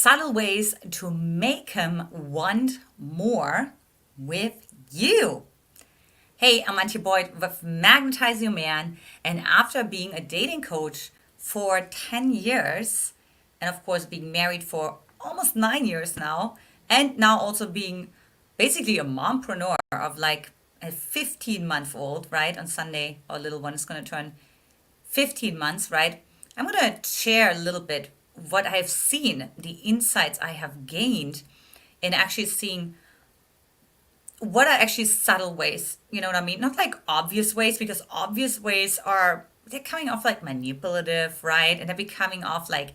subtle ways to make him want more with you. Hey, I'm Antje Boyd with Magnetize Your Man, and after being a dating coach for 10 years, and of course being married for almost 9 years now, and now also being basically a mompreneur of like a 15-month-old, right? On Sunday, our little one is going to turn 15 months, right? I'm going to share a little bit what I've seen, the insights I have gained in actually seeing what are actually subtle ways, you know what I mean? Not like obvious ways, because obvious ways they're coming off like manipulative, right? And they're becoming off like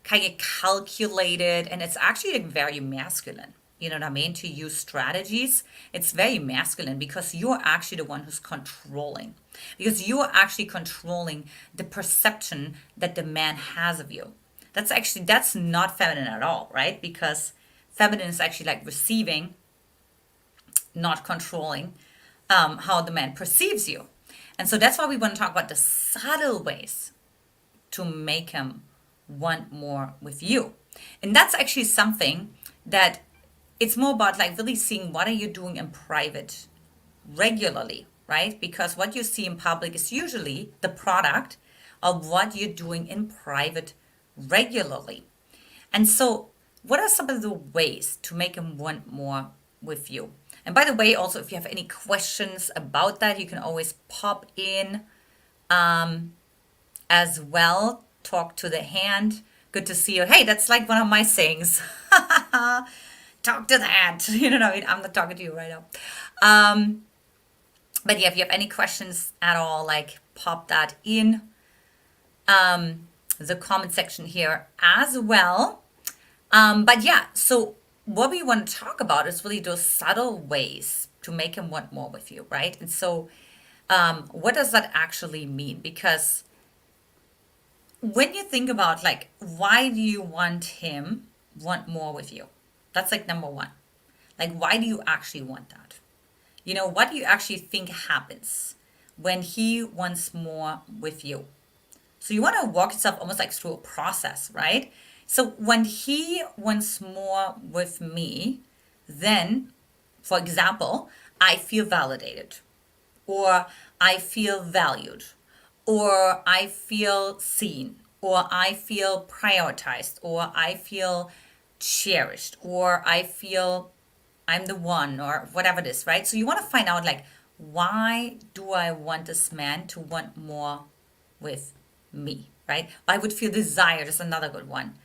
kind of calculated, and it's actually like very masculine. You know what I mean? To use strategies, it's very masculine because you're actually the one who's controlling. Because you are actually controlling the perception that the man has of you. That's not feminine at all, right? Because feminine is actually like receiving, not controlling how the man perceives you. And so that's why we want to talk about the subtle ways to make him want more with you. And that's actually something that it's more about like really seeing what are you doing in private regularly, right? Because what you see in public is usually the product of what you're doing in private regularly. And so what are some of the ways to make him want more with you? And by the way, also, if you have any questions about that, you can always pop in as well. Talk to the hand. Good to see you. Hey, that's like one of my sayings. Talk to the hand. You know what I mean? I'm not talking to you right now. But yeah, if you have any questions at all, like pop that in the comment section here as well. But yeah, so what we want to talk about is really those subtle ways to make him want more with you, right? And so what does that actually mean? Because when you think about like, why do you want him want more with you? That's like number one. Like, why do you actually want that? You know, what do you actually think happens when he wants more with you? So you want to walk yourself almost like through a process, right? So when he wants more with me, then, for example, I feel validated, or I feel valued, or I feel seen, or I feel prioritized, or I feel cherished, or I feel I'm the one, or whatever it is, right? So you want to find out like, why do I want this man to want more with me, right? I would feel desired is another good one.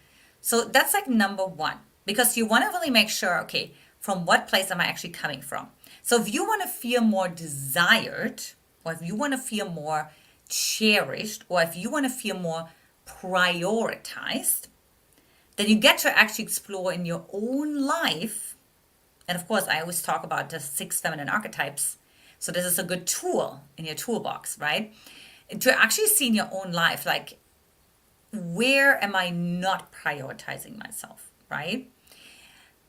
So that's like number one, because you want to really make sure, okay, from what place am I actually coming from? So if you want to feel more desired, or if you want to feel more cherished, or if you want to feel more prioritized, then you get to actually explore in your own life. And of course, I always talk about the 6 feminine archetypes. So this is a good tool in your toolbox, right? To actually see in your own life, like, where am I not prioritizing myself, right?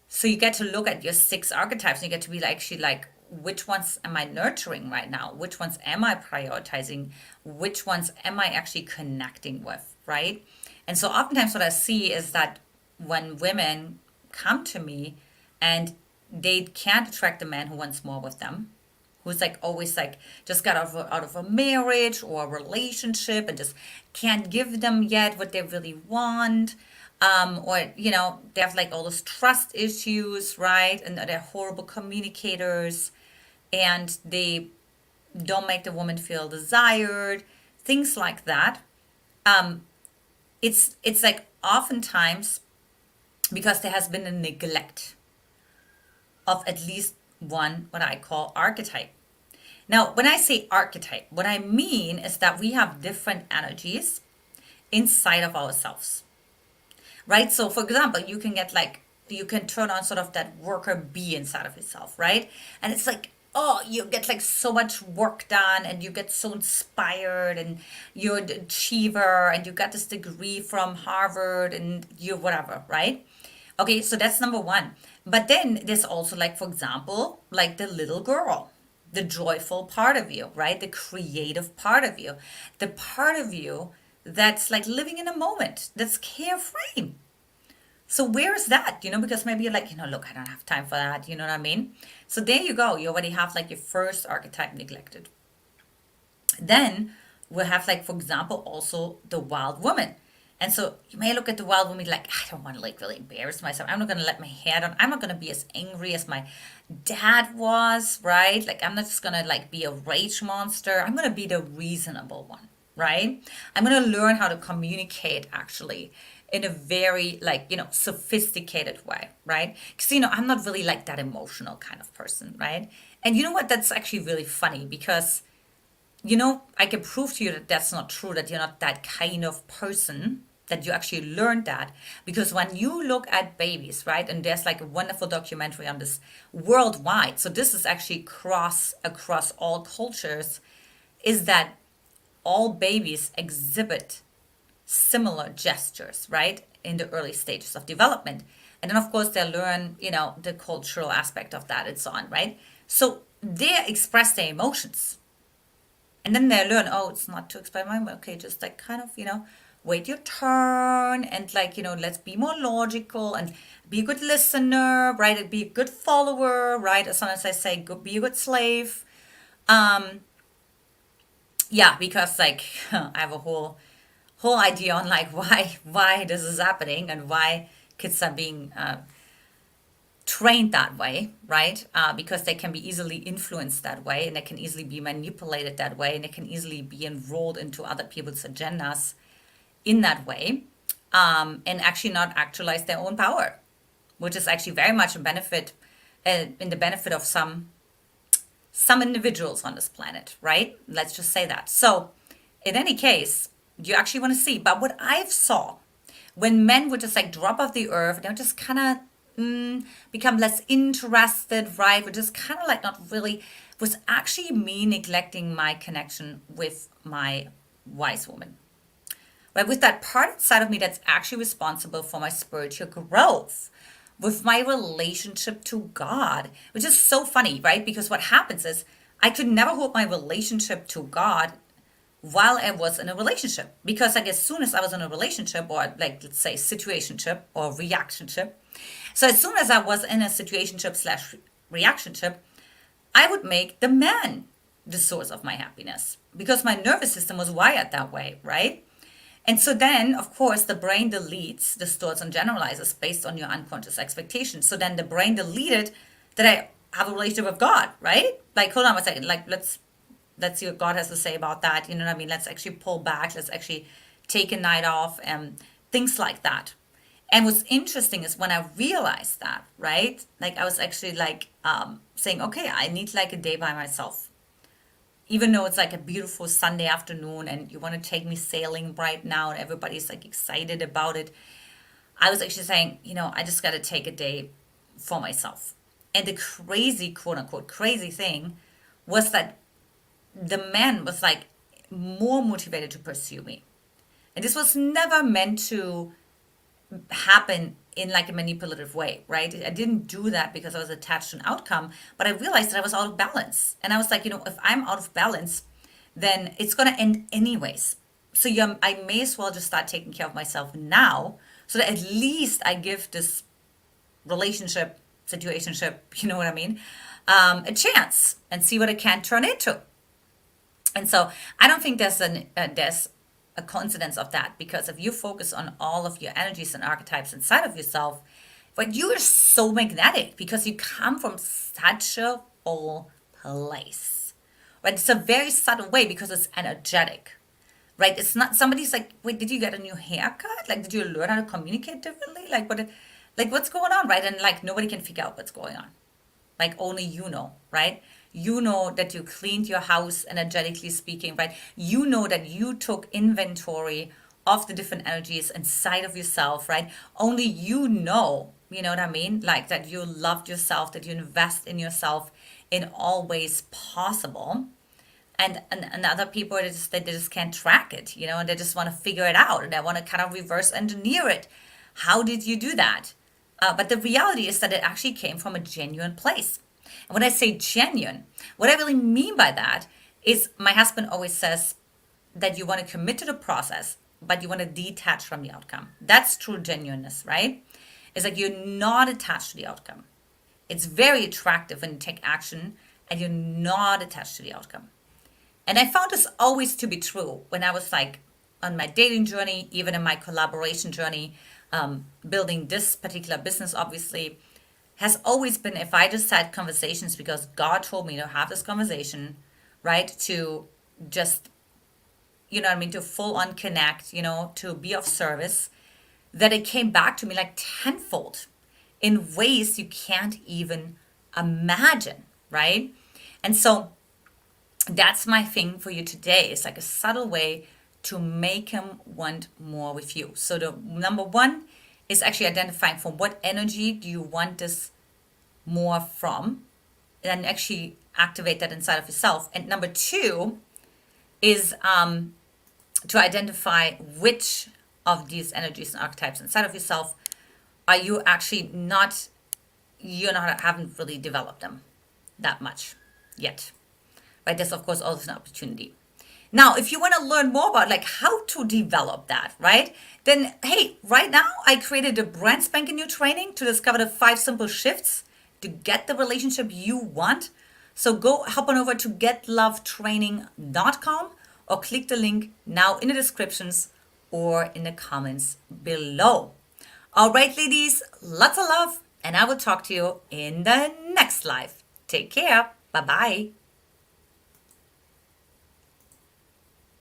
So you get to look at your 6 archetypes and you get to be like, actually like, which ones am I nurturing right now? Which ones am I prioritizing? Which ones am I actually connecting with, right? And so oftentimes what I see is that when women come to me and they can't attract a man who wants more with them, who's like always like just got out of a marriage or a relationship and just can't give them yet what they really want, or you know, they have like all those trust issues, right? And they're horrible communicators, and they don't make the woman feel desired, things like that. It's like oftentimes because there has been a neglect of at least one what I call archetype. Now, when I say archetype, what I mean is that we have different energies inside of ourselves, right? So, for example, you can turn on sort of that worker bee inside of yourself, right? And it's like, oh, you get like so much work done and you get so inspired and you're an achiever and you got this degree from Harvard and you're whatever, right? Okay, so that's number one. But then there's also like, for example, like the little girl, the joyful part of you, right? The creative part of you, the part of you that's like living in a moment, that's carefree. So where is that? Because maybe you're like, look, I don't have time for that. You know what I mean? So there you go. You already have like your first archetype neglected. Then we'll have, like, for example, also the wild woman. And so you may look at the wild woman like, I don't want to like really embarrass myself. I'm not going to let my hair down. I'm not going to be as angry as my dad was, right? Like, I'm not just going to like be a rage monster. I'm going to be the reasonable one, right? I'm going to learn how to communicate actually in a very, like, sophisticated way, right? Because, I'm not really like that emotional kind of person, right? And you know what? That's actually really funny because I can prove to you that that's not true, that you're not that kind of person, that you actually learned that. Because when you look at babies, right, and there's like a wonderful documentary on this worldwide, so this is actually across all cultures, is that all babies exhibit similar gestures, right, in the early stages of development. And then, of course, they learn, the cultural aspect of that and so on, right? So they express their emotions, and then they learn, oh, it's not to explain my, okay, just like kind of, wait your turn, and like, let's be more logical and be a good listener, right? And be a good follower, right? As long as I say, go, be a good slave. Um, yeah, because like I have a whole idea on like why this is happening and why kids are being trained that way, right? Because they can be easily influenced that way, and they can easily be manipulated that way, and they can easily be enrolled into other people's agendas in that way, and actually not actualize their own power, which is actually very much a benefit, in the benefit of some individuals on this planet, right? Let's just say that. So, in any case, you actually want to see. But what I've saw when men would just like drop off the earth, they would just kind of become less interested, right? Would just kind of like not really, was actually me neglecting my connection with my wise woman. Right, with that part inside of me that's actually responsible for my spiritual growth, with my relationship to God, which is so funny, right? Because what happens is I could never hold my relationship to God while I was in a relationship. Because like as soon as I was in a relationship, or like let's say situationship or reactionship, so as soon as I was in a situationship slash reactionship, I would make the man the source of my happiness because my nervous system was wired that way, right? And so then, of course, the brain deletes, distorts, and generalizes based on your unconscious expectations. So then the brain deleted that I have a relationship with God, right? Like, hold on a second. Like, let's see what God has to say about that. You know what I mean? Let's actually pull back. Let's actually take a night off and things like that. And what's interesting is when I realized that, right? Like, I was actually like saying, okay, I need like a day by myself, even though it's like a beautiful Sunday afternoon and you want to take me sailing right now and everybody's like excited about it, I was actually saying, I just got to take a day for myself. And the crazy, quote unquote, crazy thing was that the man was like more motivated to pursue me. And this was never meant to happen in like a manipulative way, right? I didn't do that because I was attached to an outcome, but I realized that I was out of balance. And I was like, if I'm out of balance, then it's going to end anyways. So I may as well just start taking care of myself now so that at least I give this relationship, situationship, you know what I mean, a chance and see what it can turn into. And so I don't think there's a coincidence of that, because if you focus on all of your energies and archetypes inside of yourself, but you are so magnetic because you come from such a full place. Right? It's a very subtle way because it's energetic. Right? It's not somebody's like, wait, did you get a new haircut? Like, did you learn how to communicate differently? What's going on, right? And like nobody can figure out what's going on. Like only you know, right? You know that you cleaned your house, energetically speaking, right? You know that you took inventory of the different energies inside of yourself, right? Only you know what I mean? Like that you loved yourself, that you invest in yourself in all ways possible. And other people, they just can't track it, and they just want to figure it out, and they want to kind of reverse engineer it. How did you do that? But the reality is that it actually came from a genuine place. And when I say genuine, what I really mean by that is my husband always says that you want to commit to the process, but you want to detach from the outcome. That's true genuineness, right? It's like you're not attached to the outcome. It's very attractive when you take action and you're not attached to the outcome. And I found this always to be true when I was like on my dating journey, even in my collaboration journey, building this particular business, obviously, has always been if I just had conversations because God told me to have this conversation, right? To just, you know what I mean, to full on connect, you know, to be of service, that it came back to me like tenfold in ways you can't even imagine, right? And so that's my thing for you today. It's like a subtle way to make him want more with you. So the number one is actually identifying from what energy do you want this more from, and actually activate that inside of yourself. And number two is to identify which of these energies and archetypes inside of yourself are you actually not, haven't really developed them that much yet, right? There's of course always an opportunity. Now, if you want to learn more about like how to develop that, right? Then hey, right now I created a brand spanking new training to discover the 5 simple shifts to get the relationship you want. So go hop on over to getlovetraining.com or click the link now in the descriptions or in the comments below. All right, ladies, lots of love, and I will talk to you in the next live. Take care. Bye-bye.